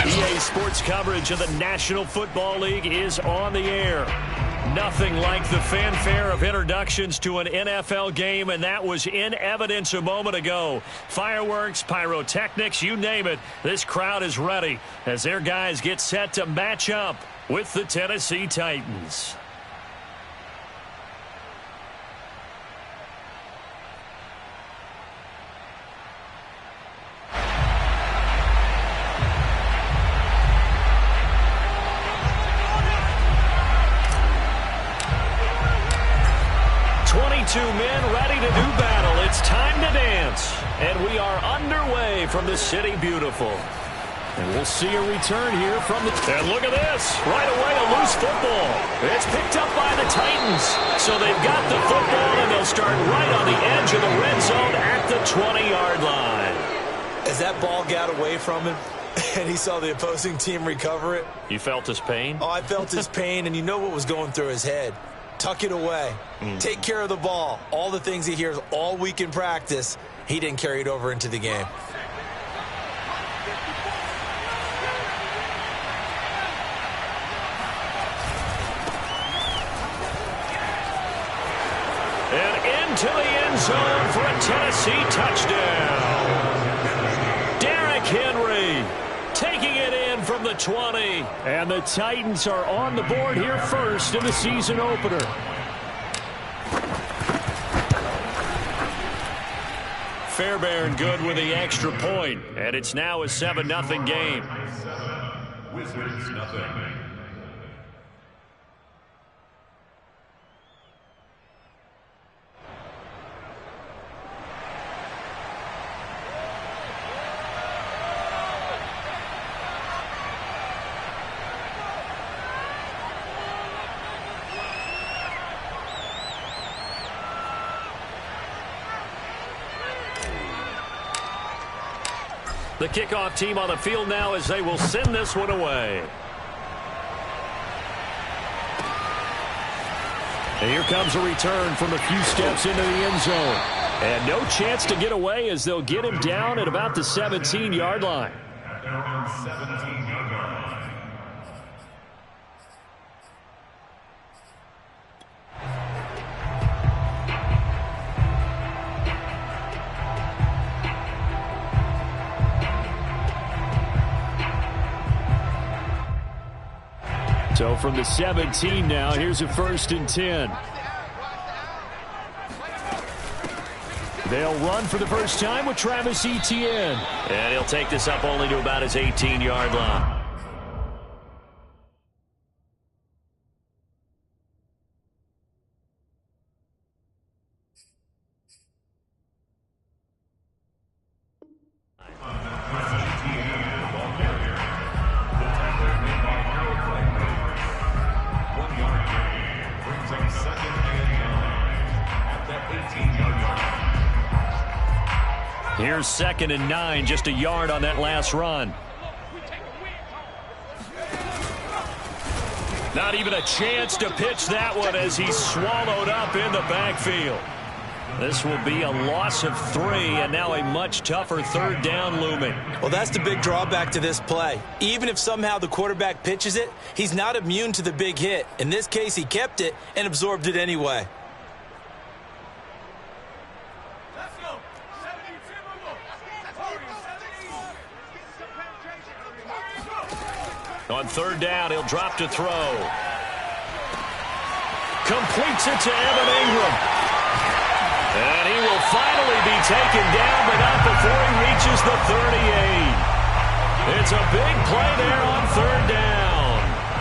EA Sports coverage of the National Football League is on the air. Nothing like the fanfare of introductions to an NFL game, and that was in evidence a moment ago. Fireworks, pyrotechnics, you name it. This crowd is ready as their guys get set to match up with the Tennessee Titans. Two men ready to do battle. It's time to dance. And we are underway from the City Beautiful. And we'll see a return here from the... And look at this. Right away, a loose football. It's picked up by the Titans. So they've got the football, and they'll start right on the edge of the red zone at the 20-yard line. As that ball got away from him, and he saw the opposing team recover it. You felt his pain? Oh, I felt his pain, and you know what was going through his head. Tuck it away. Take care of the ball. All the things he hears all week in practice, he didn't carry it over into the game. And into the end zone for a Tennessee touchdown. Derrick Henry taking it in from the 20. And the Titans are on the board here first in the season opener. Fairbairn good with the extra point. And it's now a 7-0 game. Wizards nothing. The kickoff team on the field now as they will send this one away. And here comes a return from a few steps into the end zone. And no chance to get away as they'll get him down at about the 17-yard line. So from the 17 now, here's a 1st and 10. They'll run for the first time with Travis Etienne. And he'll take this up only to about his 18-yard line. Here's 2nd and 9, just a yard on that last run. Not even a chance to pitch that one as he's swallowed up in the backfield. This will be a loss of 3, and now a much tougher 3rd down looming. Well, that's the big drawback to this play. Even if somehow the quarterback pitches it, he's not immune to the big hit. In this case, he kept it and absorbed it anyway. On 3rd down, he'll drop to throw. Completes it to Evan Ingram. And he will finally be taken down, but not before he reaches the 38. It's a big play there on 3rd down.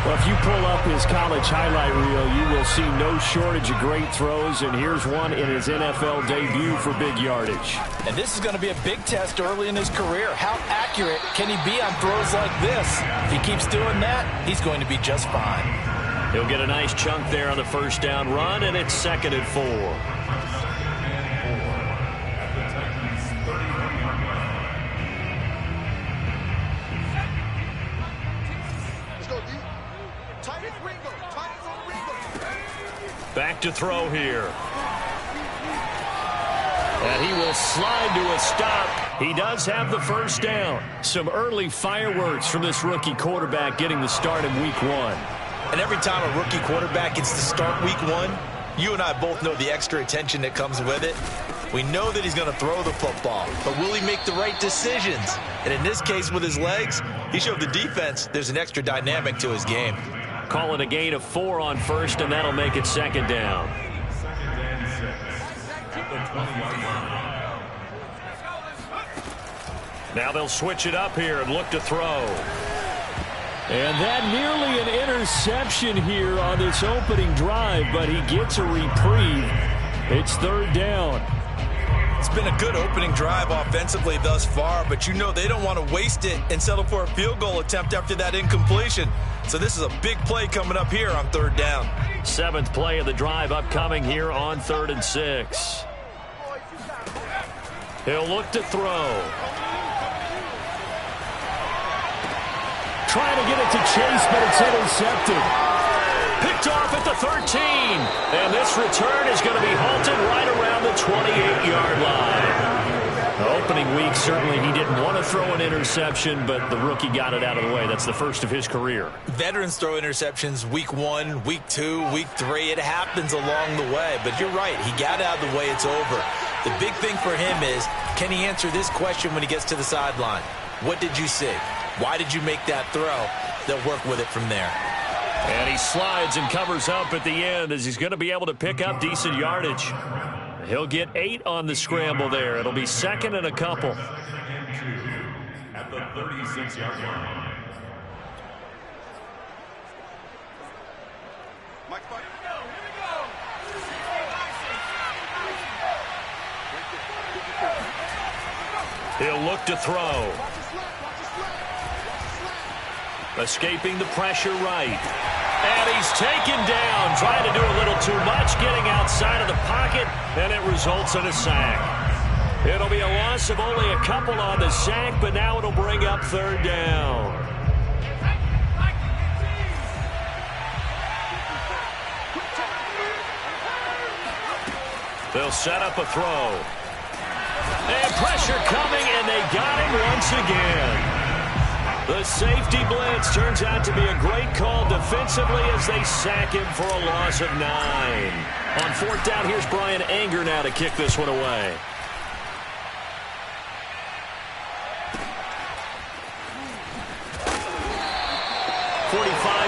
Well, if you pull up his college highlight reel, you will see no shortage of great throws, and here's one in his NFL debut for big yardage. And this is going to be a big test early in his career. How accurate can he be on throws like this? If he keeps doing that, he's going to be just fine. He'll get a nice chunk there on the 1st down run, and it's 2nd and 4. Back to throw here. And he will slide to a stop He does have the first down. Some early fireworks from this rookie quarterback getting the start in week 1. And every time a rookie quarterback gets to start week 1, you and I both know the extra attention that comes with it. We know that he's going to throw the football, but will he make the right decisions? And in this case with his legs, he showed the defense there's an extra dynamic to his game. Call it a gain of 4 on first, and that'll make it second down. Now they'll switch it up here and look to throw. And that nearly an interception here on this opening drive, but he gets a reprieve. It's third down. It's been a good opening drive offensively thus far, but you know they don't want to waste it and settle for a field goal attempt after that incompletion. So this is a big play coming up here on third down. 7th play of the drive upcoming here on 3rd and 6. He'll look to throw. Trying to get it to Chase, but it's intercepted. Picked off at the 13. And this return is going to be halted right around the 28-yard line. Opening week, certainly he didn't want to throw an interception, but the rookie got it out of the way. That's the first of his career. Veterans throw interceptions week 1, week 2, week 3. It happens along the way. But you're right. He got out of the way. It's over. The big thing for him is, can he answer this question when he gets to the sideline? What did you see? Why did you make that throw? They'll work with it from there. And he slides and covers up at the end as he's going to be able to pick up decent yardage. He'll get 8 on the scramble there. It'll be second and a couple. At the 36-yard line. He'll look to throw. Escaping the pressure right. And he's taken down, trying to do a little too much, getting outside of the pocket, and it results in a sack. It'll be a loss of only a couple on the sack, but now it'll bring up third down. They'll set up a throw. And pressure coming, and they got him once again. The safety blitz turns out to be a great call defensively as they sack him for a loss of 9. On 4th down, here's Brian Anger now to kick this one away.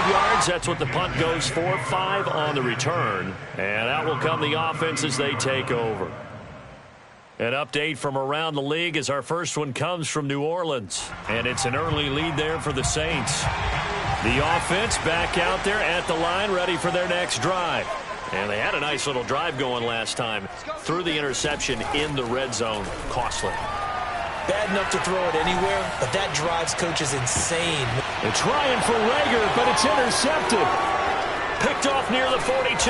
Yards, that's what the punt goes for. 5 on the return. And out will come the offense as they take over. An update from around the league as our first one comes from New Orleans. And it's an early lead there for the Saints. The offense back out there at the line, ready for their next drive. And they had a nice little drive going last time. Threw the interception in the red zone. Costly. Bad enough to throw it anywhere, but that drives coach is insane. They're trying for Reagor, but it's intercepted. Picked off near the 42.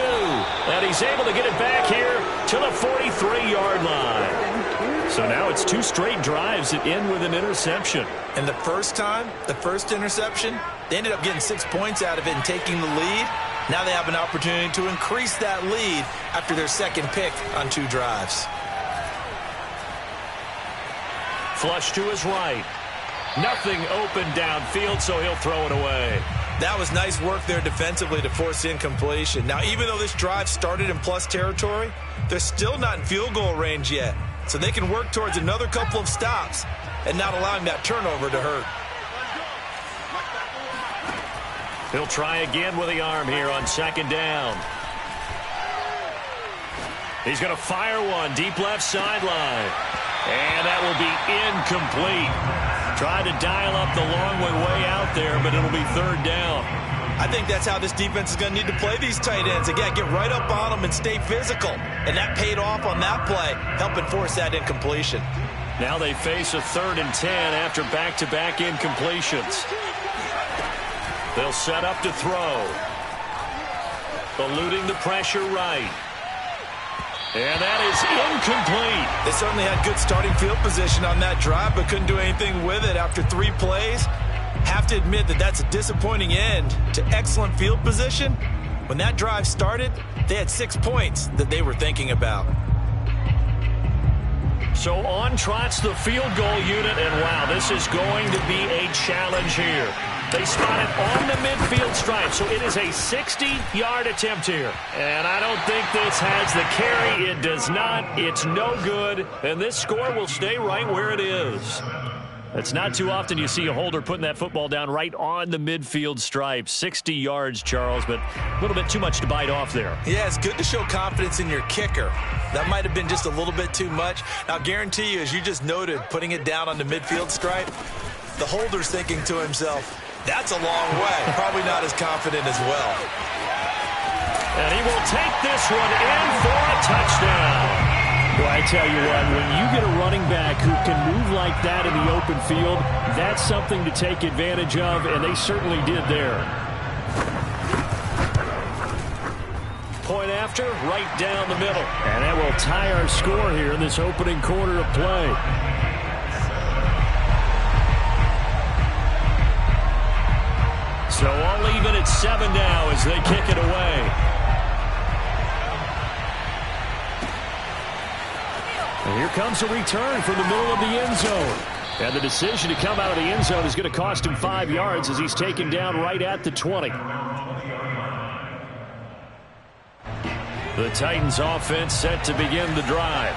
And he's able to get it back here to the 43-yard line. So now it's 2 straight drives that end with an interception. And the first time, the first interception, they ended up getting 6 points out of it and taking the lead. Now they have an opportunity to increase that lead after their second pick on 2 drives. Flush to his right. Nothing open downfield, so he'll throw it away. That was nice work there defensively to force incompletion. Now, even though this drive started in plus territory, they're still not in field goal range yet. So they can work towards another couple of stops and not allowing that turnover to hurt. He'll try again with the arm here on second down. He's going to fire one deep left sideline. And that will be incomplete. Tried to dial up the long way out there, but it'll be third down. I think that's how this defense is going to need to play these tight ends. Again, get right up on them and stay physical. And that paid off on that play, helping force that incompletion. Now they face a 3rd and 10 after back-to-back incompletions. They'll set up to throw. Eluding the pressure right. And that is incomplete. They certainly had good starting field position on that drive, but couldn't do anything with it after 3 plays. Have to admit that that's a disappointing end to excellent field position. When that drive started, they had 6 points that they were thinking about. So on trots the field goal unit, and wow, this is going to be a challenge here. They spot it on the midfield stripe, so it is a 60-yard attempt here. And I don't think this has the carry. It does not. It's no good, and this score will stay right where it is. It's not too often you see a holder putting that football down right on the midfield stripe. 60 yards, Charles, but a little bit too much to bite off there. Yeah, it's good to show confidence in your kicker. That might have been just a little bit too much. Now, guarantee you, as you just noted, putting it down on the midfield stripe, the holder's thinking to himself, that's a long way. Probably not as confident as well. And he will take this one in for a touchdown. Well, I tell you what, when you get a running back who can move like that in the open field, that's something to take advantage of, and they certainly did there. Point after, right down the middle. And that will tie our score here in this opening quarter of play. So all even at 7 now as they kick it away. And here comes a return from the middle of the end zone. And the decision to come out of the end zone is going to cost him 5 yards as he's taken down right at the 20. The Titans offense set to begin the drive.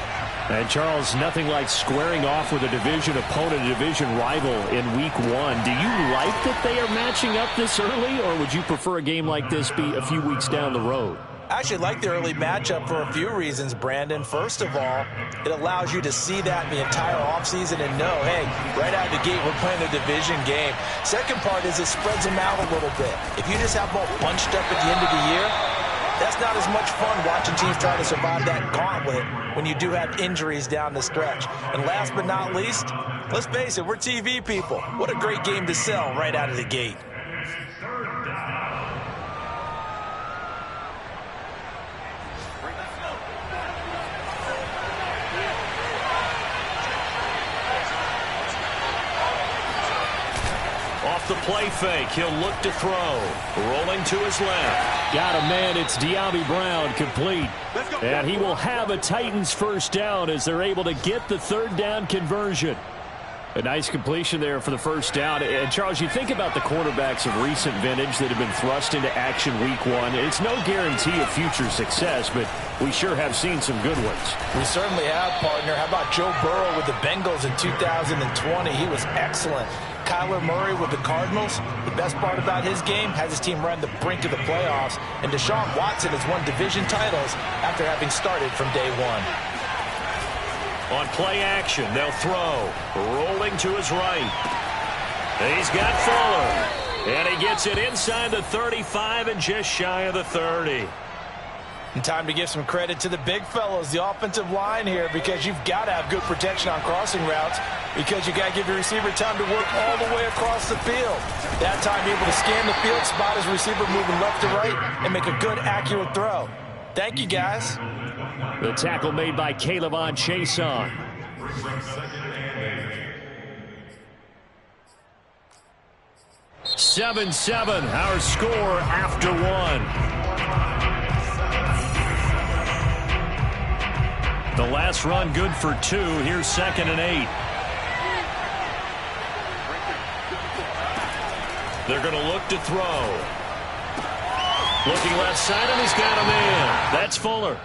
And, Charles, nothing like squaring off with a division opponent, a division rival in Week 1. Do you like that they are matching up this early, or would you prefer a game like this be a few weeks down the road? I actually like the early matchup for a few reasons, Brandon. First of all, it allows you to see that the entire offseason and know, hey, right out of the gate, we're playing a division game. Second part is it spreads them out a little bit. If you just have them all bunched up at the end of the year, that's not as much fun watching teams try to survive that gauntlet when you do have injuries down the stretch. And last but not least, let's face it, we're TV people. What a great game to sell right out of the gate. Off the play fake, he'll look to throw. Rolling to his left. Got a man, it's De'Ami Brown, complete. And he will have a Titans first down as they're able to get the third down conversion. A nice completion there for the first down. And, Charles, you think about the quarterbacks of recent vintage that have been thrust into action Week 1. It's no guarantee of future success, but we sure have seen some good ones. We certainly have, partner. How about Joe Burrow with the Bengals in 2020? He was excellent. Kyler Murray with the Cardinals. The best part about his game has his team right on the brink of the playoffs. And Deshaun Watson has won division titles after having started from day one. On play action, they'll throw. Rolling to his right. He's got Fuller. And he gets it inside the 35 and just shy of the 30. And time to give some credit to the big fellows, the offensive line here, because you've got to have good protection on crossing routes, because you got to give your receiver time to work all the way across the field. That time, able to scan the field, spot his receiver moving left to right, and make a good, accurate throw. Thank you, guys. The tackle made by K'Lavon Chaisson. (7-7) our score after one. The last run good for 2. Here's 2nd and 8. They're going to look to throw. Looking left side, and he's got a man. That's Fuller.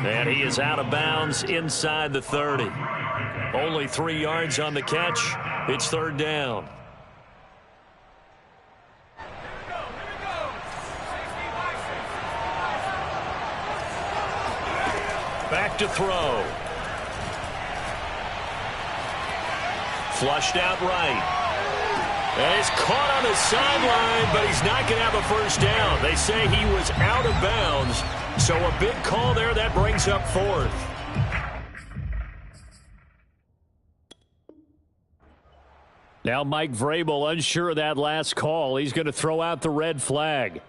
And he is out of bounds inside the 30. Only 3 yards on the catch. It's third down. Back to throw. Flushed out right. And he's caught on the sideline, but he's not going to have a first down. They say he was out of bounds. So a big call there. That brings up 4th. Now Mike Vrabel unsure of that last call. He's going to throw out the red flag.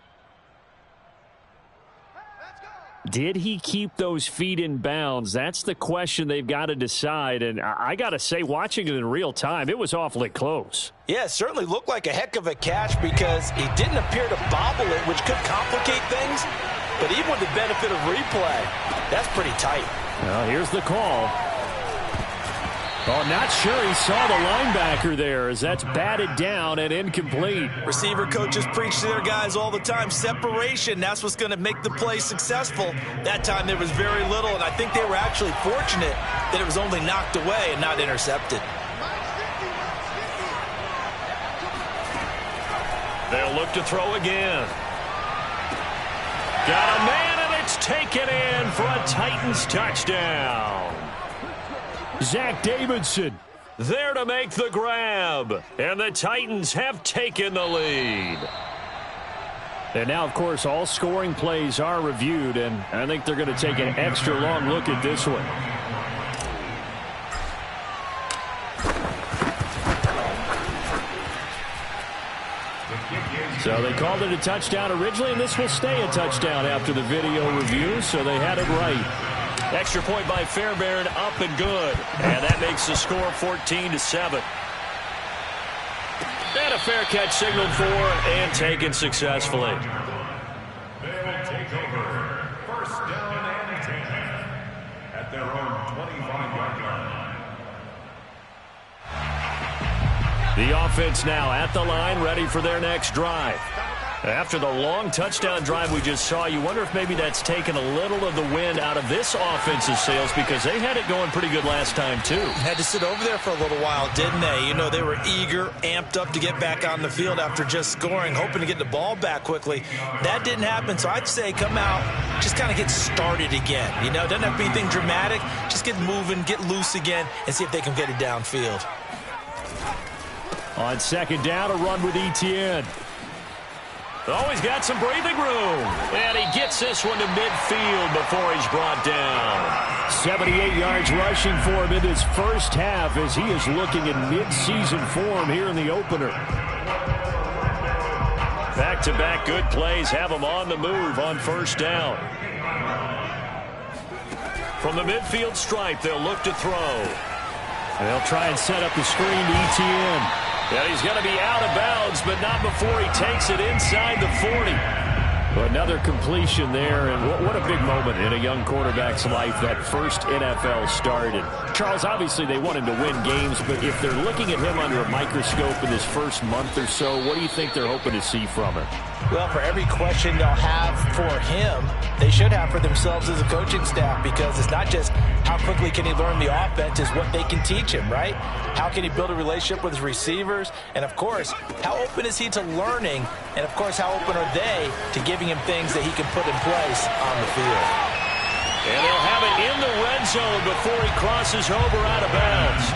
Did he keep those feet in bounds? That's the question they've got to decide. And I got to say, watching it in real time, it was awfully close. Yeah, it certainly looked like a heck of a catch because he didn't appear to bobble it, which could complicate things. But even with the benefit of replay, that's pretty tight. Well, here's the call. Oh, not sure he saw the linebacker there as that's batted down and incomplete. Receiver coaches preach to their guys all the time. Separation, that's what's going to make the play successful. That time there was very little, and I think they were actually fortunate that it was only knocked away and not intercepted. They'll look to throw again. Got a man, and it's taken in for a Titans touchdown. Zach Davidson there to make the grab, and the Titans have taken the lead. And now, of course, all scoring plays are reviewed, and I think they're going to take an extra long look at this one. So they called it a touchdown originally, and this will stay a touchdown after the video review, so they had it right. Extra point by Fairbairn, up and good. And that makes the score 14-7. And a fair catch signaled for and taken successfully. They'll take over. First down and 10 at their own 25-yard line. The offense now at the line, ready for their next drive. After the long touchdown drive we just saw, you wonder if maybe that's taken a little of the wind out of this offense's sails, because they had it going pretty good last time, too. Had to sit over there for a little while, didn't they? You know, they were eager, amped up to get back on the field after just scoring, hoping to get the ball back quickly. That didn't happen, so I'd say come out, just kind of get started again. You know, doesn't have to be anything dramatic. Just get moving, get loose again, and see if they can get it downfield. On second down, a run with Etienne. Oh, he's got some breathing room. And he gets this one to midfield before he's brought down. 78 yards rushing for him in his first half as he is looking in mid-season form here in the opener. Back-to-back good plays have him on the move on first down. From the midfield stripe, they'll look to throw. They'll try and set up the screen to Etienne. Yeah, he's going to be out of bounds, but not before he takes it inside the 40. Another completion there, and what a big moment in a young quarterback's life, that first NFL start. And Charles, obviously they want him to win games, but if they're looking at him under a microscope in his first month or so, what do you think they're hoping to see from him? Well, for every question they'll have for him, they should have for themselves as a coaching staff, because it's not just how quickly can he learn the offense, it's what they can teach him, right? How can he build a relationship with his receivers? And, of course, how open is he to learning? And, of course, how open are they to giving him things that he can put in place on the field? And they'll have it in the red zone before he crosses over out of bounds.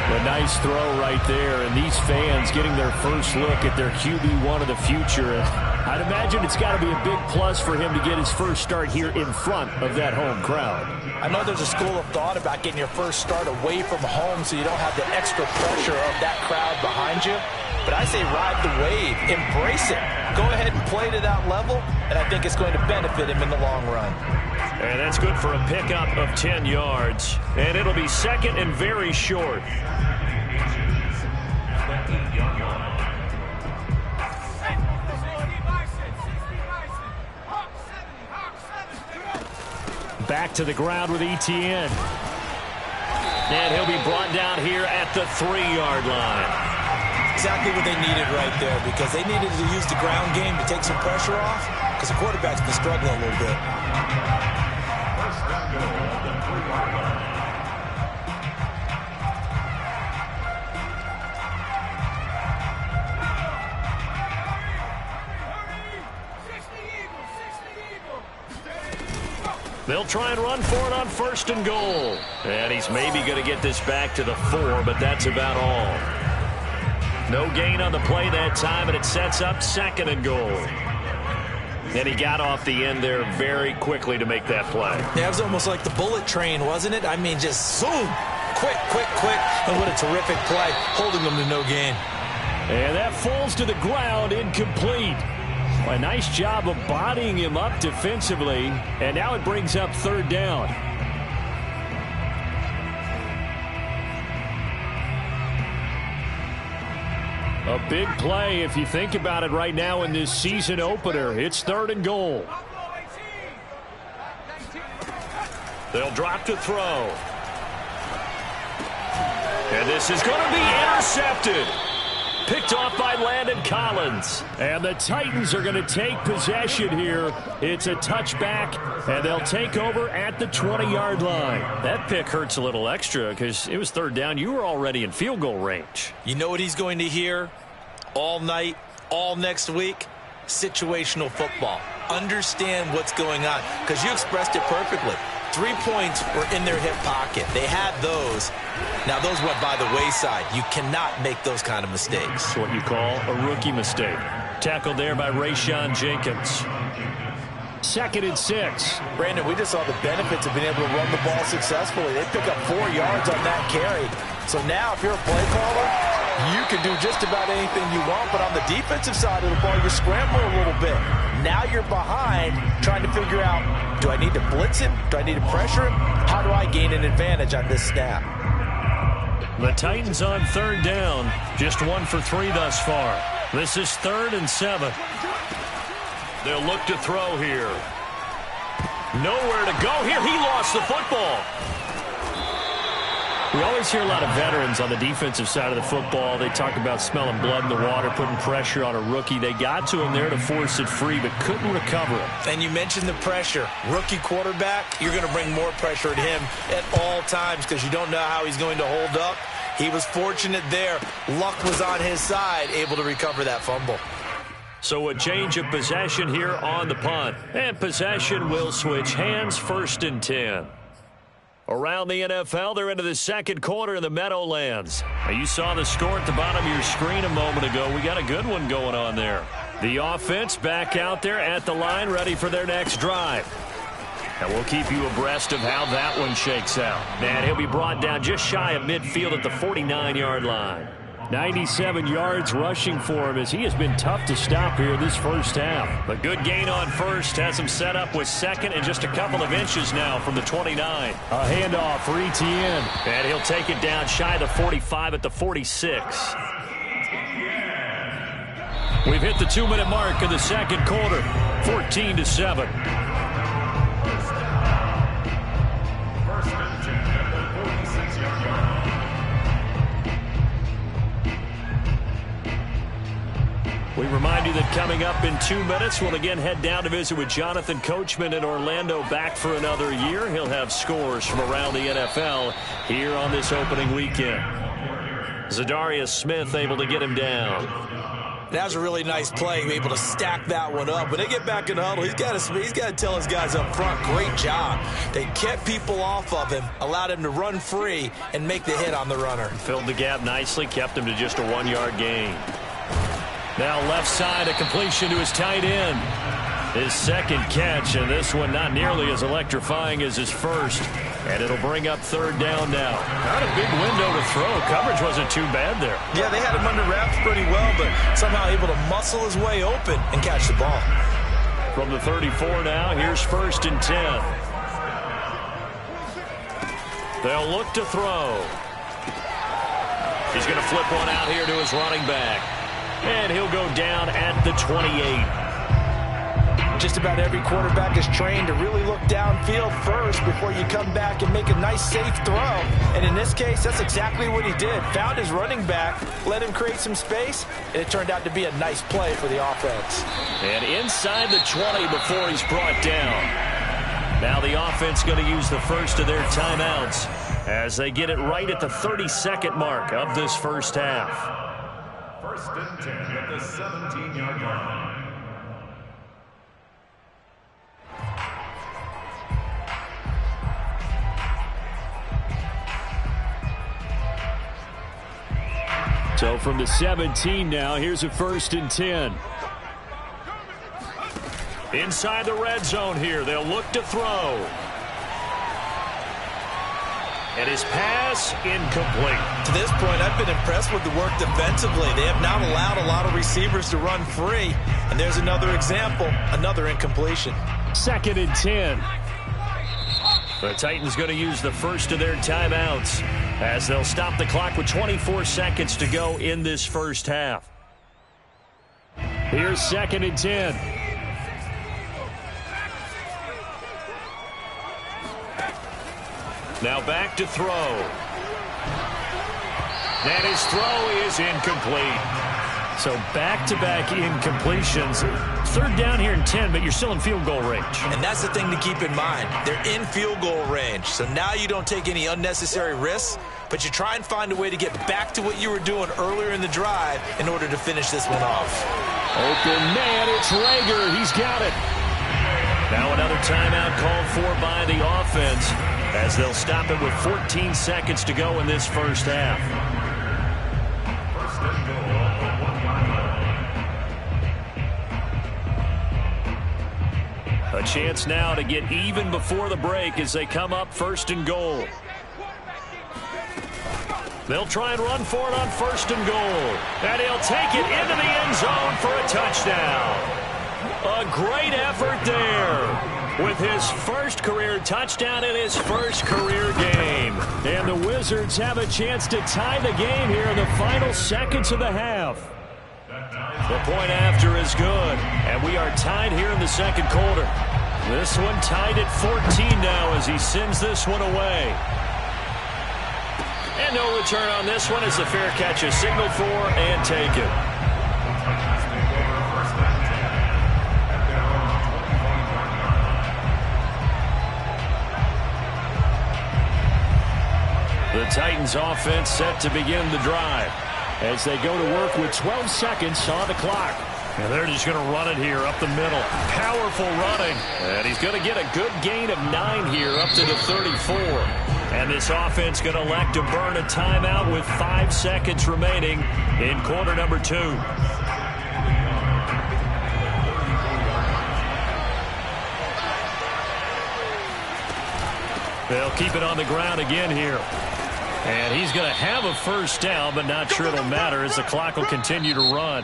A nice throw right there, and these fans getting their first look at their QB1 of the future. I'd imagine it's got to be a big plus for him to get his first start here in front of that home crowd. I know there's a school of thought about getting your first start away from home so you don't have the extra pressure of that crowd behind you. But I say ride the wave, embrace it. Go ahead and play to that level, and I think it's going to benefit him in the long run. And that's good for a pickup of 10 yards. And it'll be second and very short. Back to the ground with Etienne. And he'll be brought down here at the 3-yard line. Exactly what they needed right there, because they needed to use the ground game to take some pressure off, because the quarterback's been struggling a little bit. They'll try and run for it on first and goal. And he's maybe going to get this back to the 4, but that's about all. No gain on the play that time, and it sets up second and goal. And he got off the end there very quickly to make that play. Yeah, it was almost like the bullet train, wasn't it? I mean, just zoom, quick, quick, quick. And what a terrific play, holding them to no gain. And that falls to the ground, incomplete. A nice job of bodying him up defensively, and now it brings up third down. A big play if you think about it right now in this season opener. It's third and goal. They'll drop to throw. And this is going to be intercepted. Picked off by Landon Collins. And the Titans are going to take possession here. It's a touchback, and they'll take over at the 20-yard line. That pick hurts a little extra because it was third down. You were already in field goal range. You know what he's going to hear all night, all next week? Situational football. Understand what's going on, because you expressed it perfectly. 3 points were in their hip pocket. They had those. Now, those went by the wayside. You cannot make those kind of mistakes. That's what you call a rookie mistake. Tackled there by Rayshawn Jenkins. 2nd and 6. Brandon, we just saw the benefits of being able to run the ball successfully. They pick up 4 yards on that carry. So now, if you're a play caller, you can do just about anything you want. But on the defensive side of the ball, you scramble a little bit. Now you're behind, trying to figure out, do I need to blitz him? Do I need to pressure him? How do I gain an advantage on this snap? The Titans on third down. Just 1 for 3 thus far. This is 3rd and 7. They'll look to throw here. Nowhere to go here. He lost the football. We always hear a lot of veterans on the defensive side of the football. They talk about smelling blood in the water, putting pressure on a rookie. They got to him there to force it free, but couldn't recover it. And you mentioned the pressure. Rookie quarterback, you're going to bring more pressure at him at all times because you don't know how he's going to hold up. He was fortunate there. Luck was on his side, able to recover that fumble. So a change of possession here on the punt. And possession will switch hands, 1st and 10. Around the NFL, they're into the second quarter in the Meadowlands. Now, you saw the score at the bottom of your screen a moment ago. We got a good one going on there. The offense back out there at the line, ready for their next drive. And we'll keep you abreast of how that one shakes out. And he'll be brought down just shy of midfield at the 49-yard line. 97 yards rushing for him as he has been tough to stop here this first half. A good gain on first has him set up with 2nd and just a couple of inches now from the 29. A handoff for Etienne. And he'll take it down shy of the 45 at the 46. We've hit the 2-minute mark of the second quarter. 14-7. We remind you that coming up in 2 minutes, we'll again head down to visit with Jonathan Coachman in Orlando, back for another year. He'll have scores from around the NFL here on this opening weekend. Zadarius Smith able to get him down. That was a really nice play, able to stack that one up. When they get back in the huddle, he's got to tell his guys up front, great job. They kept people off of him, allowed him to run free and make the hit on the runner. Filled the gap nicely, kept him to just a 1-yard gain. Now left side, a completion to his tight end. His second catch, and this one not nearly as electrifying as his first. And it'll bring up third down now. Not a big window to throw. Coverage wasn't too bad there. Yeah, they had him under wraps pretty well, but somehow able to muscle his way open and catch the ball. From the 34 now, here's 1st and 10. They'll look to throw. He's going to flip one out here to his running back. And he'll go down at the 28. Just about every quarterback is trained to really look downfield first before you come back and make a nice, safe throw. And in this case, that's exactly what he did. Found his running back, let him create some space, and it turned out to be a nice play for the offense. And inside the 20 before he's brought down. Now the offense going to use the first of their timeouts as they get it right at the 32nd mark of this first half. 1st and 10 at the 17-yard line. So from the 17 now, here's a 1st and 10. Inside the red zone here, they'll look to throw. And his pass incomplete. To this point, I've been impressed with the work defensively. They have not allowed a lot of receivers to run free. And there's another example, another incompletion. 2nd and 10. The Titans going to use the first of their timeouts as they'll stop the clock with 24 seconds to go in this first half. Here's 2nd and 10. Now back to throw. And his throw is incomplete. So back-to-back incompletions. Third down here in 10, but you're still in field goal range. And that's the thing to keep in mind. They're in field goal range. So now you don't take any unnecessary risks, but you try and find a way to get back to what you were doing earlier in the drive in order to finish this one off. Open man, it's Reagor. He's got it. Now another timeout called for by the offense as they'll stop it with 14 seconds to go in this first half. A chance now to get even before the break as they come up first and goal. They'll try and run for it on first and goal. And he'll take it into the end zone for a touchdown. A great effort there with his first career touchdown in his first career game. And the Wizards have a chance to tie the game here in the final seconds of the half. The point after is good, and we are tied here in the second quarter. This one tied at 14 now as he sends this one away. And no return on this one as the fair catch is signaled for and taken. The Titans offense set to begin the drive as they go to work with 12 seconds on the clock. And they're just going to run it here up the middle. Powerful running. And he's going to get a good gain of 9 here up to the 34. And this offense going to elect to burn a timeout with 5 seconds remaining in quarter number 2. They'll keep it on the ground again here. And he's going to have a first down, but not sure it'll matter as the clock will continue to run.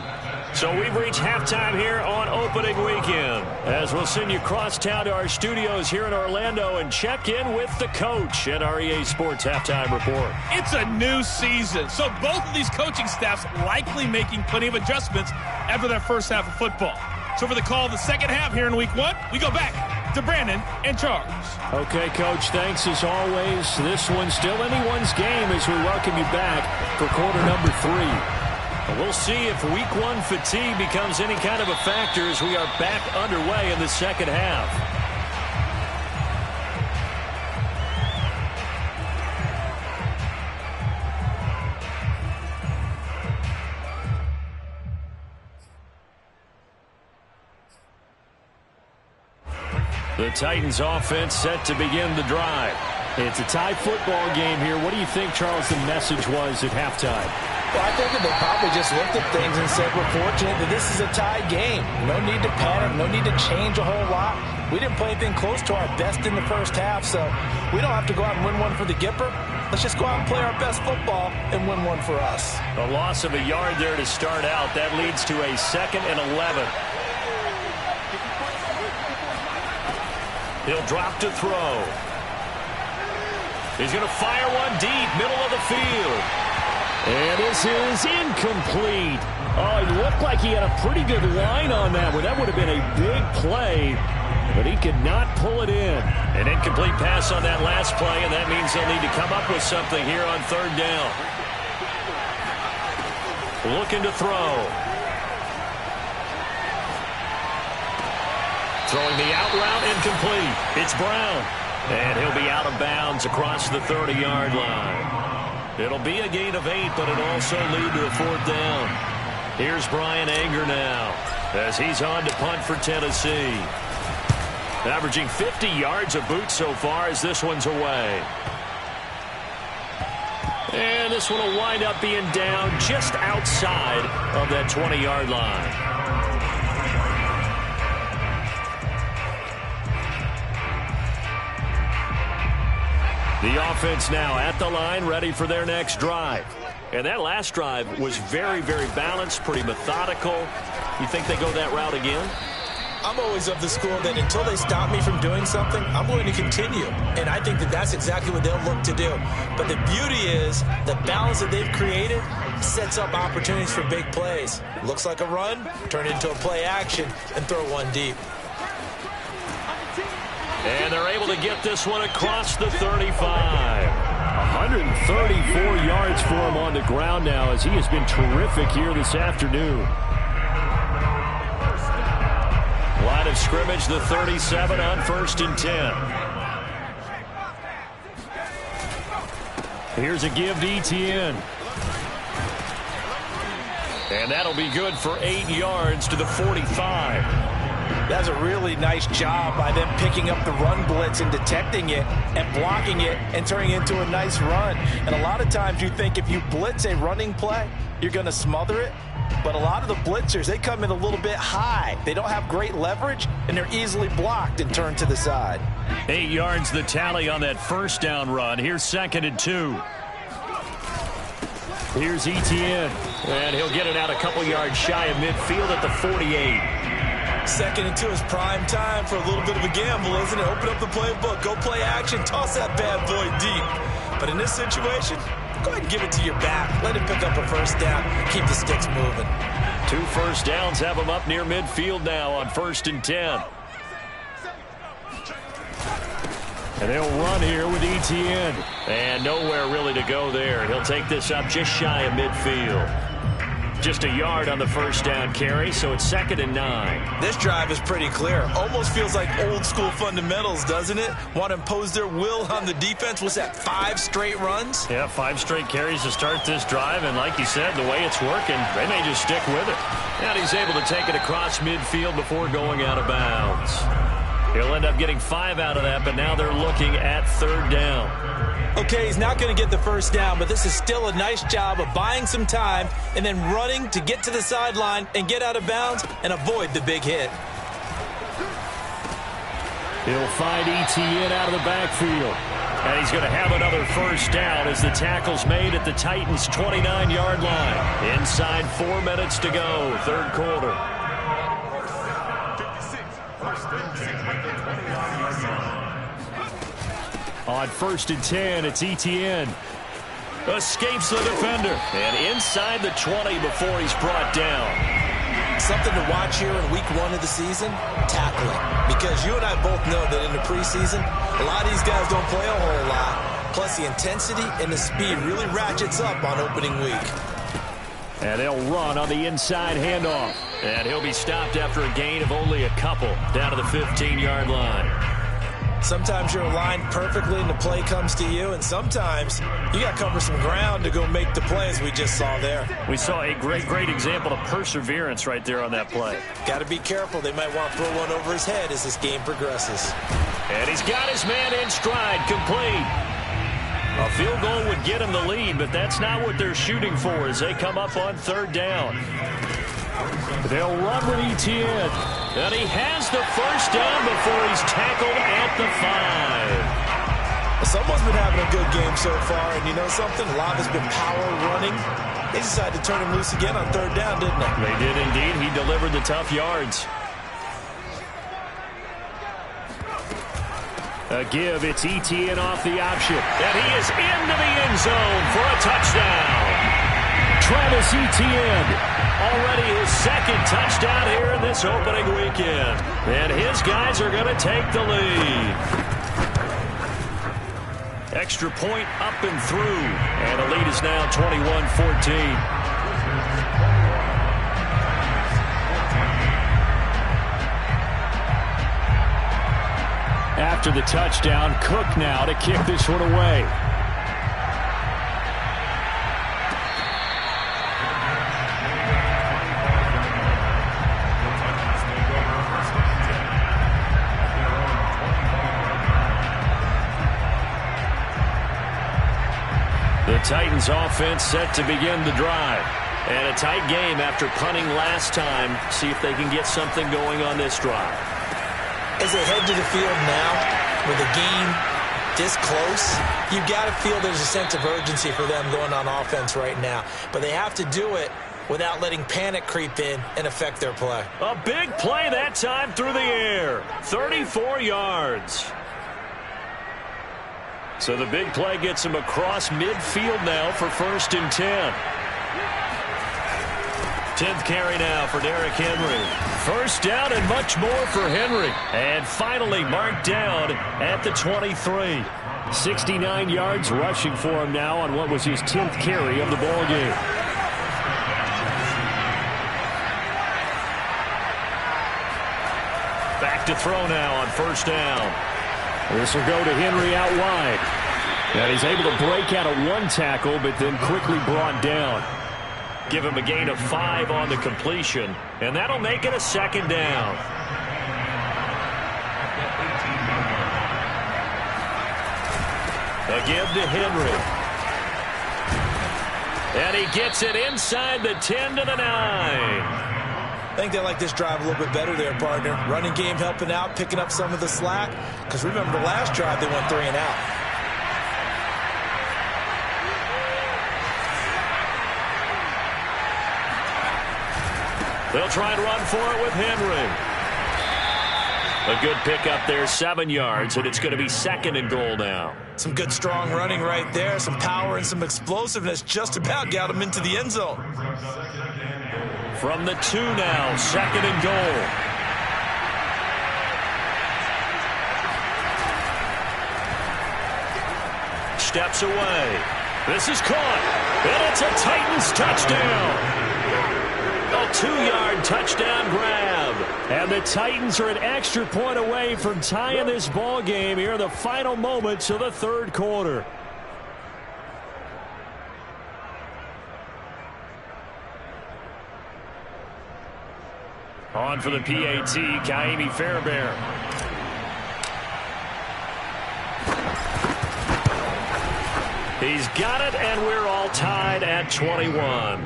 So we've reached halftime here on opening weekend, as we'll send you across town to our studios here in Orlando and check in with the coach at our EA Sports Halftime Report. It's a new season, so both of these coaching staffs likely making plenty of adjustments after that first half of football. So for the call of the second half here in week 1, we go back to Brandon and Charles. Okay, Coach, thanks as always. This one's still anyone's game as we welcome you back for quarter number 3. We'll see if week 1 fatigue becomes any kind of a factor as we are back underway in the second half. The Titans offense set to begin the drive. It's a tie football game here. What do you think, Charles, the message was at halftime? Well, I think that they probably just looked at things and said, we're fortunate that this is a tie game. No need to panic, no need to change a whole lot. We didn't play anything close to our best in the first half, so we don't have to go out and win one for the Gipper. Let's just go out and play our best football and win one for us. A loss of a yard there to start out. That leads to a 2nd and 11. He'll drop to throw. He's going to fire one deep, middle of the field. And this is incomplete. Oh, he looked like he had a pretty good line on that one. That would have been a big play, but he could not pull it in. An incomplete pass on that last play, and that means they'll need to come up with something here on 3rd down. Looking to throw. Throwing the out route, incomplete. It's Brown. And he'll be out of bounds across the 30-yard line. It'll be a gain of 8, but it'll also lead to a 4th down. Here's Bryan Anger now as he's on to punt for Tennessee. Averaging 50 yards of boot so far as this one's away. And this one will wind up being down just outside of that 20-yard line. The offense now at the line, ready for their next drive. And that last drive was very, very balanced, pretty methodical. You think they go that route again? I'm always of the school that until they stop me from doing something, I'm going to continue. And I think that that's exactly what they'll look to do. But the beauty is the balance that they've created sets up opportunities for big plays. Looks like a run, turn it into a play action, and throw one deep. And they're able to get this one across the 35. 134 yards for him on the ground now as he has been terrific here this afternoon. Line of scrimmage, the 37 on 1st and 10. Here's a give to Etienne. And that'll be good for 8 yards to the 45. That's a really nice job by them picking up the run blitz and detecting it and blocking it and turning it into a nice run. And a lot of times you think if you blitz a running play, you're going to smother it. But a lot of the blitzers, they come in a little bit high. They don't have great leverage, and they're easily blocked and turned to the side. 8 yards the tally on that first down run. Here's 2nd and 2. Here's Etienne. And he'll get it out a couple yards shy of midfield at the 48. 2nd and 2 is prime time for a little bit of a gamble, isn't it? Open up the playbook, go play action, toss that bad boy deep. But in this situation, go ahead and give it to your back. Let him pick up a first down. Keep the sticks moving. 2 first downs have him up near midfield now on 1st and 10. And they'll run here with Etienne. And nowhere really to go there. He'll take this up just shy of midfield. Just a yard on the first down carry, so it's 2nd and 9. This drive is pretty clear. Almost feels like old school fundamentals, doesn't it? Want to impose their will on the defense. What's that, 5 straight runs? Yeah, 5 straight carries to start this drive, and like you said, the way it's working, they may just stick with it. And he's able to take it across midfield before going out of bounds. He'll end up getting 5 out of that, but now they're looking at 3rd down. Okay, he's not going to get the first down, but this is still a nice job of buying some time and then running to get to the sideline and get out of bounds and avoid the big hit. He'll find Etienne out of the backfield. And he's going to have another first down as the tackle's made at the Titans' 29-yard line. Inside 4 minutes to go, 3rd quarter. On 1st and 10, it's Etienne. Escapes the defender. And inside the 20 before he's brought down. Something to watch here in week 1 of the season, tackling. Because you and I both know that in the preseason, a lot of these guys don't play a whole lot. Plus the intensity and the speed really ratchets up on opening week. And they'll run on the inside handoff. And he'll be stopped after a gain of only a couple down to the 15-yard line. Sometimes you're aligned perfectly and the play comes to you, and sometimes you got to cover some ground to go make the play, as we just saw there. We saw a great example of perseverance right there on that play. Got to be careful. They might want to throw one over his head as this game progresses. And he's got his man in stride, complete. A field goal would get him the lead, but that's not what they're shooting for as they come up on 3rd down. They'll run with Etienne. And he has the first down before he's tackled at the 5. Someone's been having a good game so far, and you know something? A lot has been power running. They decided to turn him loose again on 3rd down, didn't they? They did indeed. He delivered the tough yards. A give, it's Etienne off the option. And he is into the end zone for a touchdown. Travis Etienne. Already his 2nd touchdown here in this opening weekend. And his guys are going to take the lead. Extra point up and through. And the lead is now 21-14. After the touchdown, Cook now to kick this one away. The Titans offense set to begin the drive. And a tight game after punting last time. See if they can get something going on this drive. As they head to the field now, with a game this close, you've got to feel there's a sense of urgency for them going on offense right now. But they have to do it without letting panic creep in and affect their play. A big play that time through the air. 34 yards. So the big play gets him across midfield now for 1st and 10. 10th carry now for Derrick Henry. First down and much more for Henry. And finally marked down at the 23. 69 yards rushing for him now on what was his 10th carry of the ball game. Back to throw now on first down. This will go to Henry out wide. And he's able to break out of one tackle, but then quickly brought down. Give him a gain of 5 on the completion, and that'll make it a second down. A give to Henry. And he gets it inside the 10 to the 9. I think they like this drive a little bit better there, partner. Running game helping out, picking up some of the slack. Because remember, the last drive, they went 3 and out. They'll try and run for it with Henry. A good pickup there, 7 yards, and it's going to be 2nd and goal now. Some good, strong running right there. Some power and some explosiveness just about got him into the end zone. From the 2 now, 2nd and goal. Steps away. This is caught, and it's a Titans touchdown. A 2-yard touchdown grab. And the Titans are an extra point away from tying this ball game here in the final moments of the third quarter. On for the PAT, Ka'imi Fairbairn. He's got it, and we're all tied at 21.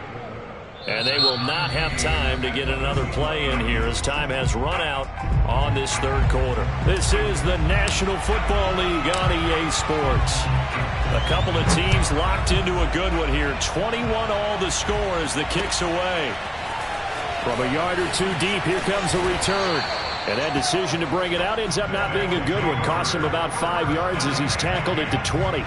And they will not have time to get another play in here as time has run out on this third quarter. This is the National Football League on EA Sports. A couple of teams locked into a good one here. 21 all the score as the kick's away. From a yard or 2 deep, here comes a return. And that decision to bring it out ends up not being a good one. Costs him about 5 yards as he's tackled at the 20.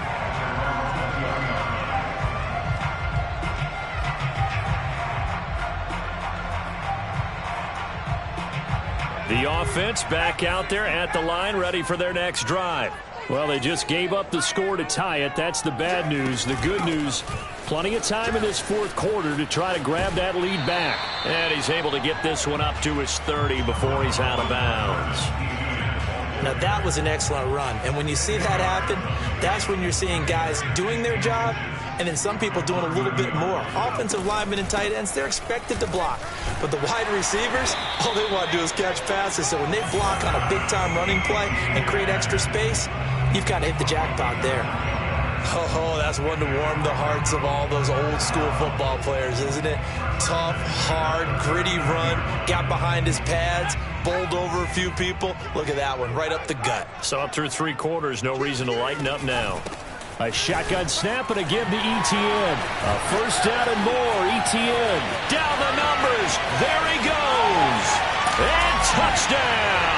The offense back out there at the line, ready for their next drive. Well, they just gave up the score to tie it. That's the bad news. The good news, plenty of time in this fourth quarter to try to grab that lead back. And he's able to get this one up to his 30 before he's out of bounds. Now, that was an excellent run. And when you see that happen, that's when you're seeing guys doing their job and then some people doing a little bit more. Offensive linemen and tight ends, they're expected to block. But the wide receivers, all they want to do is catch passes. So when they block on a big-time running play and create extra space, you've got to hit the jackpot there. Oh, that's one to warm the hearts of all those old-school football players, isn't it? Tough, hard, gritty run, got behind his pads, bowled over a few people. Look at that one, right up the gut. So up through 3 quarters, no reason to lighten up now. A shotgun snap and a give to Etienne. A first down and more. Etienne down the numbers. There he goes. And touchdown.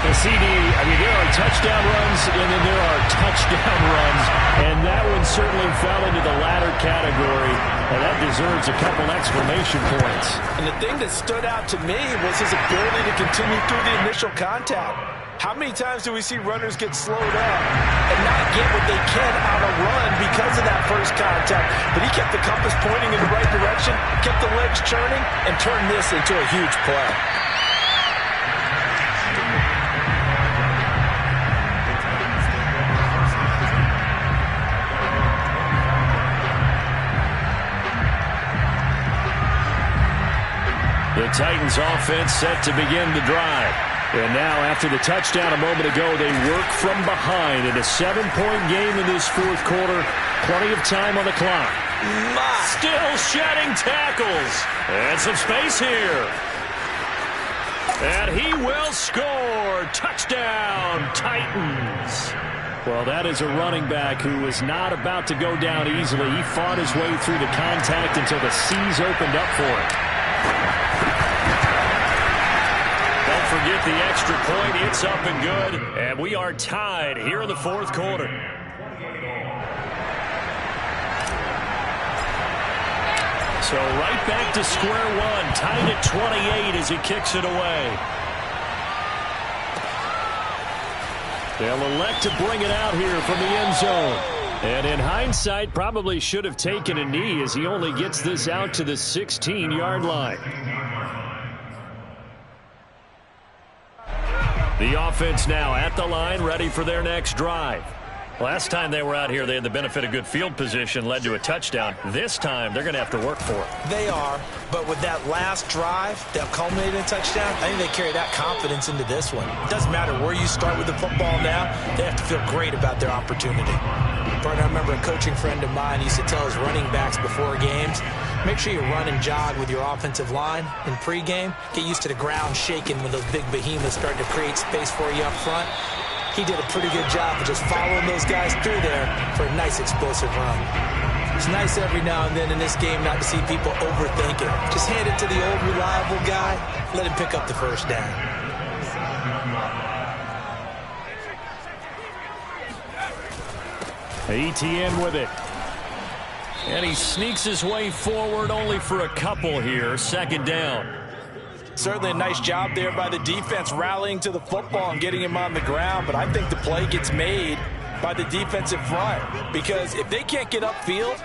The CD, I mean, there are touchdown runs and then there are touchdown runs. And that one certainly fell into the latter category. And that deserves a couple exclamation points. And the thing that stood out to me was his ability to continue through the initial contact. How many times do we see runners get slowed up and not get what they can on a run because of that first contact? But he kept the compass pointing in the right direction, kept the legs churning, and turned this into a huge play. The Titans offense set to begin the drive. And now, after the touchdown a moment ago, they work from behind in a 7-point game in this fourth quarter. Plenty of time on the clock. Still shedding tackles. And some space here. And he will score. Touchdown, Titans. Well, that is a running back who was not about to go down easily. He fought his way through the contact until the seas opened up for him. Forget the extra point. It's up and good. And we are tied here in the fourth quarter. So right back to square one. Tied at 28 as he kicks it away. They'll elect to bring it out here from the end zone. And in hindsight, probably should have taken a knee as he only gets this out to the 16-yard line. The offense now at the line, ready for their next drive. Last time they were out here, they had the benefit of good field position, led to a touchdown. This time, they're going to have to work for it. They are, but with that last drive that culminated in a touchdown, I think they carry that confidence into this one. It doesn't matter where you start with the football now, they have to feel great about their opportunity. Partner, I remember a coaching friend of mine used to tell his running backs before games, make sure you run and jog with your offensive line in pregame. Get used to the ground shaking when those big behemoths start to create space for you up front. He did a pretty good job of just following those guys through there for a nice explosive run. It's nice every now and then in this game not to see people overthink it. Just hand it to the old reliable guy, let him pick up the first down. Etienne with it. And he sneaks his way forward only for a couple here. Second down. Certainly a nice job there by the defense rallying to the football and getting him on the ground, but I think the play gets made by the defensive front because if they can't get upfield,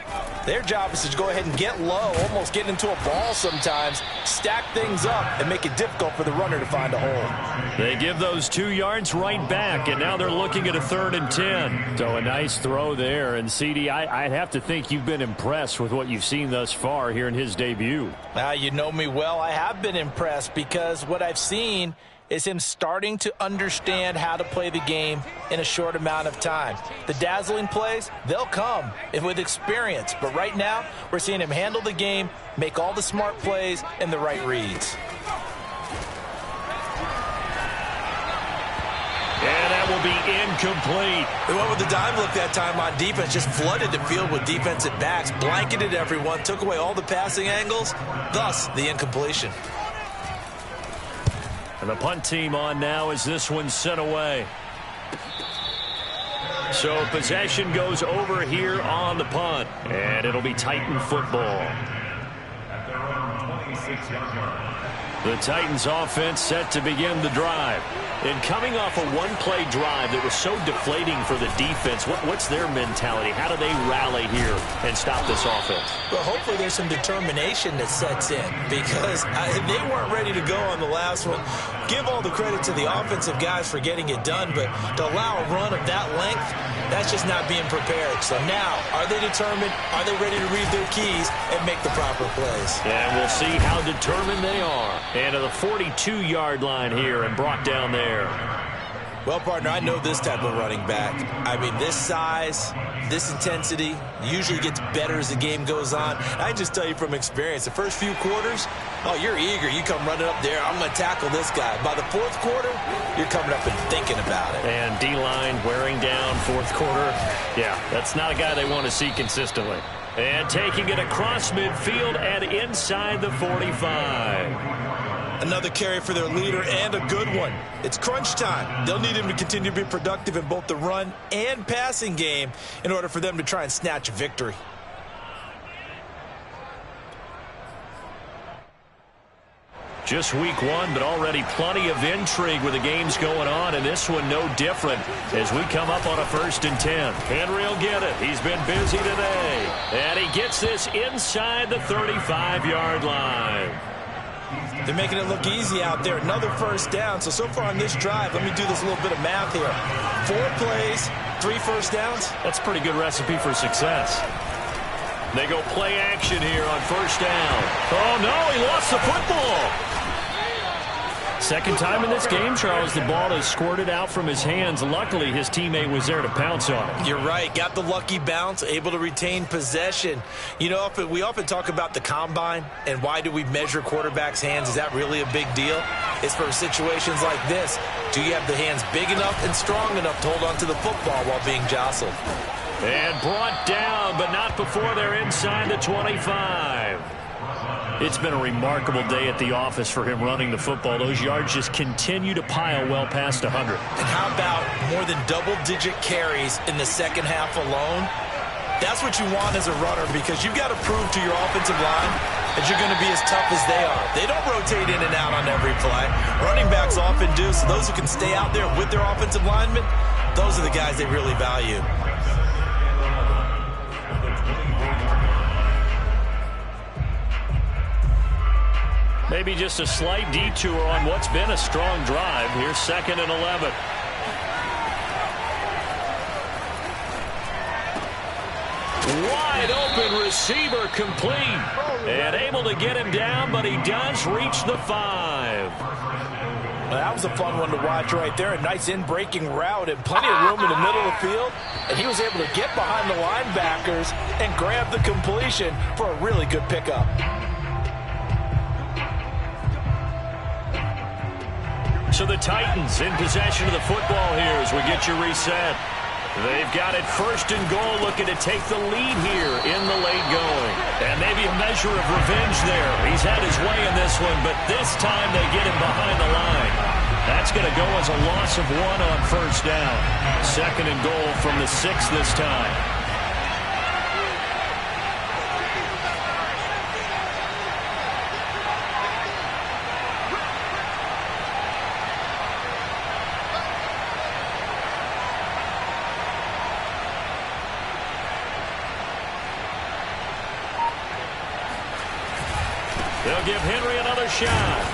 their job is to go ahead and get low, almost get into a ball sometimes, stack things up, and make it difficult for the runner to find a hole. They give those 2 yards right back, and now they're looking at a 3rd and 10. So a nice throw there. And, CD, I'd have to think you've been impressed with what you've seen thus far here in his debut. You know me well. I have been impressed because what I've seen is him starting to understand how to play the game in a short amount of time. The dazzling plays, they'll come with experience. But right now, we're seeing him handle the game, make all the smart plays, and the right reads. And that will be incomplete. They went with the dime look that time on defense, just flooded the field with defensive backs, blanketed everyone, took away all the passing angles, thus the incompletion. And the punt team on now as this one's sent away. So possession goes over here on the punt. And it'll be Titan football. At their own 26-yard line. The Titans offense set to begin the drive. And coming off a one-play drive that was so deflating for the defense, what's their mentality? How do they rally here and stop this offense? Well, hopefully there's some determination that sets in because they weren't ready to go on the last one. Give all the credit to the offensive guys for getting it done, but to allow a run of that length, that's just not being prepared. So now, are they determined? Are they ready to read their keys and make the proper plays? And we'll see how determined they are. And to the 42-yard line here and brought down there. Well, partner, I know this type of running back. I mean, this size, this intensity usually gets better as the game goes on. I just tell you from experience, the first few quarters, oh, you're eager. You come running up there, I'm going to tackle this guy. By the fourth quarter, you're coming up and thinking about it. And D-line wearing down fourth quarter. Yeah, that's not a guy they want to see consistently. And taking it across midfield and inside the 45. Another carry for their leader and a good one. It's crunch time. They'll need him to continue to be productive in both the run and passing game in order for them to try and snatch a victory. Just week one, but already plenty of intrigue with the games going on, and this one no different as we come up on a 1st and 10. Henry will get it. He's been busy today. And he gets this inside the 35-yard line. They're making it look easy out there. Another first down. So far on this drive, let me do this little bit of math here. 4 plays, 3 first downs. That's a pretty good recipe for success. They go play action here on 1st down. Oh, no, he lost the football. Second time in this game, Charles, the ball has squirted out from his hands. Luckily, his teammate was there to pounce on it. You're right. Got the lucky bounce, able to retain possession. You know, we often talk about the combine and why do we measure quarterbacks' hands. Is that really a big deal? It's for situations like this. Do you have the hands big enough and strong enough to hold on to the football while being jostled? And brought down, but not before they're inside the 25. It's been a remarkable day at the office for him running the football. Those yards just continue to pile well past 100. And how about more than double-digit carries in the second half alone? That's what you want as a runner because you've got to prove to your offensive line that you're going to be as tough as they are. They don't rotate in and out on every play. Running backs often do, so those who can stay out there with their offensive linemen, Those are the guys they really value. Maybe just a slight detour on what's been a strong drive. Here's 2nd and 11. Wide open receiver complete. And able to get him down, but he does reach the 5. That was a fun one to watch right there. A nice in-breaking route and plenty of room in the middle of the field. And he was able to get behind the linebackers and grab the completion for a really good pickup. So the Titans in possession of the football here as we get you reset. They've got it 1st and goal, looking to take the lead here in the late going. And maybe a measure of revenge there. He's had his way in this one, but this time they get him behind the line. That's going to go as a loss of 1 on 1st down. 2nd and goal from the 6 this time. They'll give Henry another shot.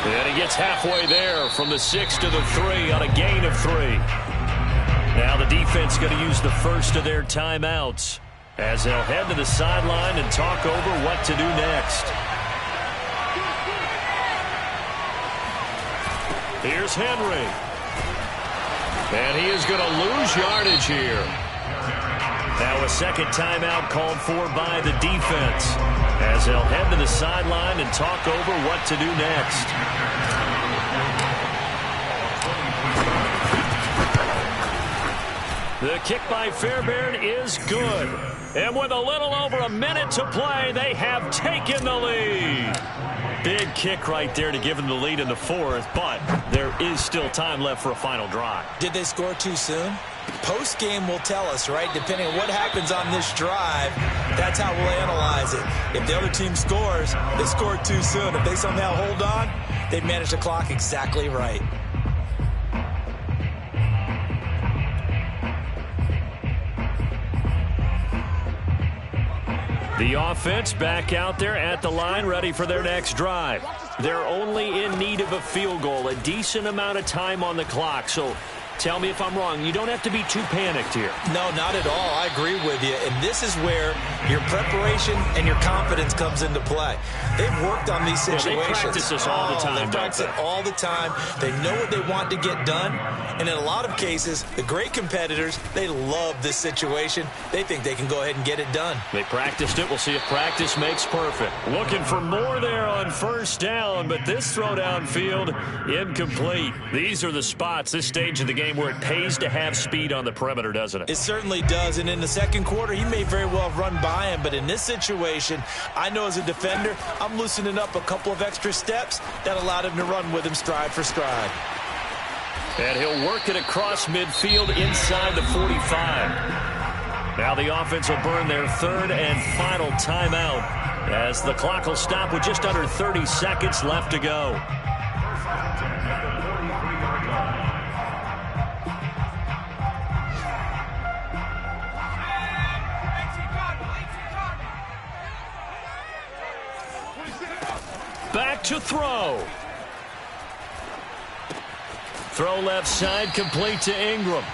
And he gets halfway there from the 6 to the 3 on a gain of 3. Now the defense going to use the first of their timeouts as they'll head to the sideline and talk over what to do next. Here's Henry. And he is going to lose yardage here. Now a 2nd timeout called for by the defense as they'll head to the sideline and talk over what to do next. The kick by Fairbairn is good. And with a little over a minute to play, they have taken the lead. Big kick right there to give them the lead in the 4th, but there is still time left for a final drive. Did they score too soon? Post-game will tell us, right? Depending on what happens on this drive, that's how we'll analyze it. If the other team scores, they scored too soon. If they somehow hold on, they've managed the clock exactly right. The offense back out there at the line, ready for their next drive. They're only in need of a field goal, a decent amount of time on the clock. So tell me if I'm wrong. You don't have to be too panicked here. No, not at all. I agree with you. And this is where your preparation and your confidence comes into play. They've worked on these situations. Yeah, they practice this all the time. They practice it all the time. They know what they want to get done. And in a lot of cases, the great competitors, they love this situation. They think they can go ahead and get it done. They practiced it. We'll see if practice makes perfect. Looking for more there on 1st down, but this throw downfield, incomplete. These are the spots, this stage of the game, where it pays to have speed on the perimeter, doesn't it? It certainly does. And in the 2nd quarter, he may very well have run by him. But in this situation, I know as a defender, I'm loosening up a couple of extra steps that allowed him to run with him stride for stride. And he'll work it across midfield inside the 45. Now the offense will burn their 3rd and final timeout as the clock will stop with just under 30 seconds left to go. Back to throw. Throw left side, complete to Ingram.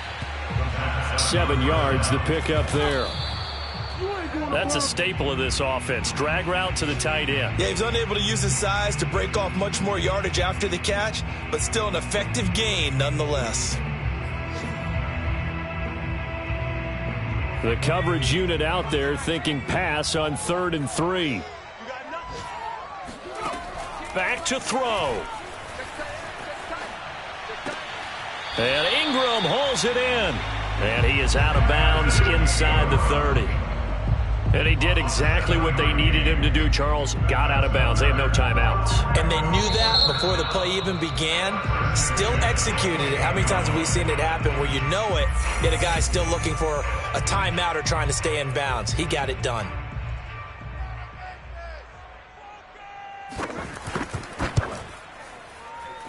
7 yards, the pickup there. That's a staple of this offense. Drag route to the tight end. Yeah, he's unable to use his size to break off much more yardage after the catch, but still an effective gain nonetheless. The coverage unit out there thinking pass on 3rd and 3. Back to throw. And Ingram holds it in. And he is out of bounds inside the 30. And he did exactly what they needed him to do, Charles. Got out of bounds. They have no timeouts. And they knew that before the play even began. Still executed it. How many times have we seen it happen where you know it, yet a guy's still looking for a timeout or trying to stay in bounds? He got it done.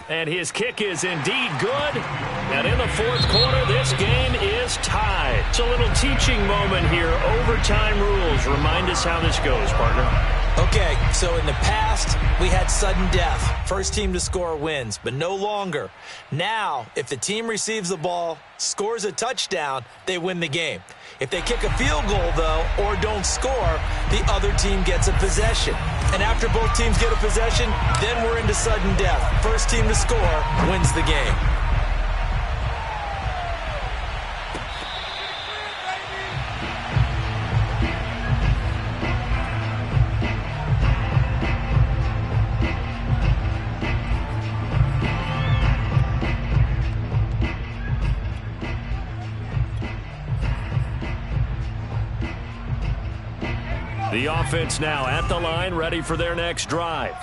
And his kick is indeed good. And in the fourth quarter, this game is tied. It's a little teaching moment here. Overtime rules. Remind us how this goes, partner. Okay, so in the past, we had sudden death. First team to score wins, but no longer. Now, if the team receives the ball, scores a touchdown, they win the game. If they kick a field goal, though, or don't score, the other team gets a possession. And after both teams get a possession, then we're into sudden death. First team to score wins the game. The offense now at the line, ready for their next drive.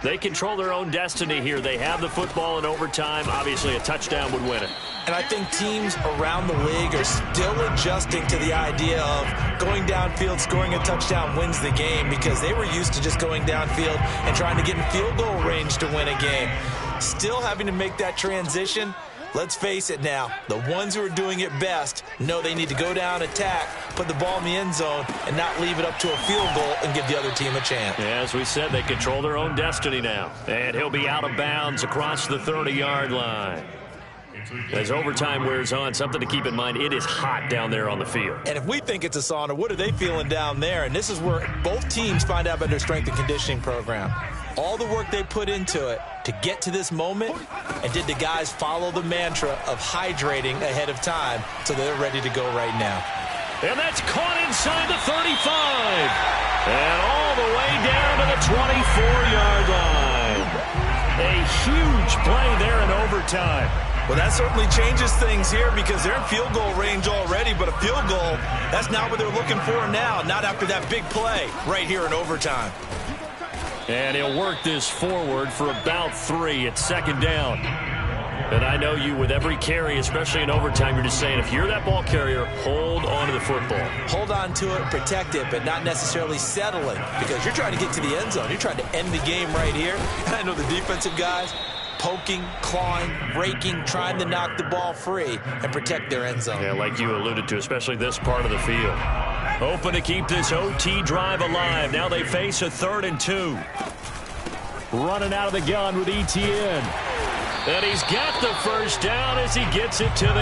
They control their own destiny here. They have the football in overtime. Obviously, a touchdown would win it. And I think teams around the league are still adjusting to the idea of going downfield, scoring a touchdown wins the game, because they were used to just going downfield and trying to get in field goal range to win a game. Still having to make that transition. Let's face it now, the ones who are doing it best know they need to go down, attack, put the ball in the end zone, and not leave it up to a field goal and give the other team a chance. Yeah, as we said, they control their own destiny now. And he'll be out of bounds across the 30-yard line. As overtime wears on, something to keep in mind, it is hot down there on the field. And if we think it's a sauna, what are they feeling down there? And this is where both teams find out about their strength and conditioning program. All the work they put into it to get to this moment, and did the guys follow the mantra of hydrating ahead of time so they're ready to go right now. And that's caught inside the 35. And all the way down to the 24-yard line. A huge play there in overtime. Well, that certainly changes things here, because they're in field goal range already, but a field goal, that's not what they're looking for now, not after that big play right here in overtime. And he'll work this forward for about 3. It's second down. And I know you, with every carry, especially in overtime, you're just saying, if you're that ball carrier, hold on to the football. Hold on to it, protect it, but not necessarily settling, because you're trying to get to the end zone. You're trying to end the game right here. And I know the defensive guys poking, clawing, raking, trying to knock the ball free and protect their end zone. Yeah, like you alluded to, especially this part of the field. Hoping to keep this OT drive alive. Now they face a 3rd and 2. Running out of the gun with Etienne. And he's got the first down as he gets it to the 8.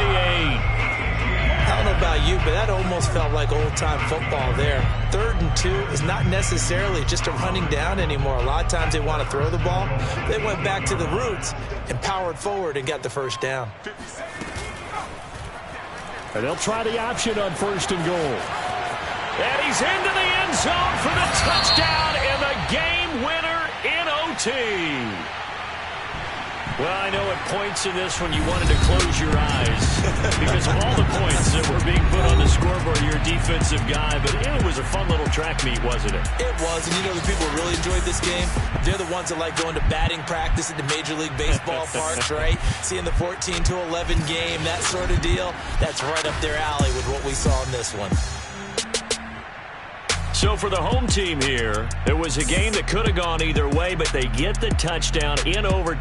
I don't know about you, but that almost felt like old-time football there. 3rd and 2 is not necessarily just a running down anymore. A lot of times they want to throw the ball. They went back to the roots and powered forward and got the first down. And they'll try the option on 1st and goal. And he's into the end zone for the touchdown and the game winner in OT. Well, I know at points in this one you wanted to close your eyes because of all the points that were being put on the scoreboard, your defensive guy, but it was a fun little track meet, wasn't it? It was, and you know the people who really enjoyed this game? They're the ones that like going to batting practice at the Major League Baseball parks, right? Seeing the 14-11 game, that sort of deal, that's right up their alley with what we saw in this one. So for the home team here, it was a game that could have gone either way, but they get the touchdown in overtime.